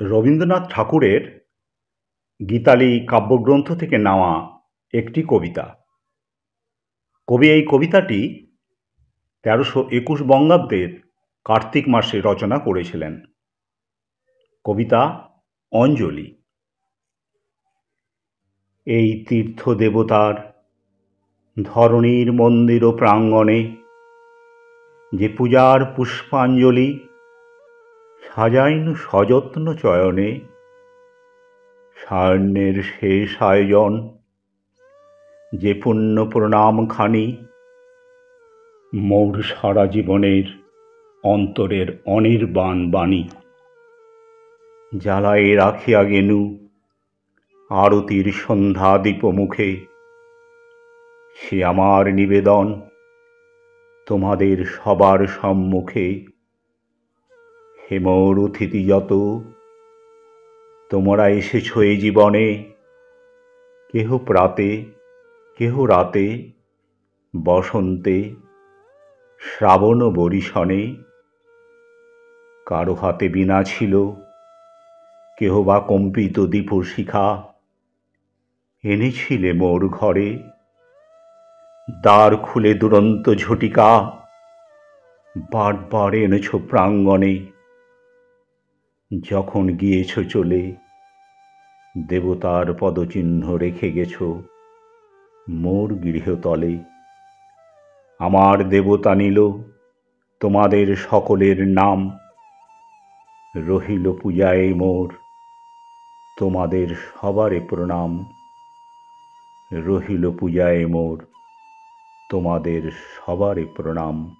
রবীন্দ্রনাথ ঠাকুরের গীতালি কাব্যগ্রন্থ থেকে নেওয়া একটি কবিতা। কবি এই কবিতাটি ১৩২১ বঙ্গাব্দের কার্তিক মাসে রচনা করেছিলেন। কবিতা অঞ্জলি। এই তীর্থ দেবতার ধরণীর মন্দির প্রাঙ্গণে যে পূজার পুষ্পাঞ্জলি সাজাইন সযত্ন চয়নে, সায়নের শেষ আয়োজন যে পুণ্য প্রণামখানি মোর সারা জীবনের অন্তরের অনির্বাণ বাণী। জ্বালায়ে রাখিয়া গেনু আরতির সন্ধ্যা দীপমুখে, সে আমার নিবেদন তোমাদের সবার সম্মুখে। হে মোর অতিথি যত, তোমরা এসেছ এই জীবনে, কেহ প্রাতে কেহ রাতে, বসন্তে শ্রাবণ বরিশনে। কারো হাতে বীণা ছিল, কেহ বা কম্পিত দীপশিখা এনেছিলে মোর ঘরে। দ্বার খুলে দুরন্ত ঝটিকা বারবার এনেছ প্রাঙ্গণে। যখন গিয়েছ চলে, দেবতার পদচিহ্ন রেখে গেছ মোর গৃহতলে। আমার দেবতা নিল তোমাদের সকলের নাম, রহিল পূজায় মোর তোমাদের সবারে প্রণাম। রহিল পূজায় মোর তোমাদের সবারে প্রণাম।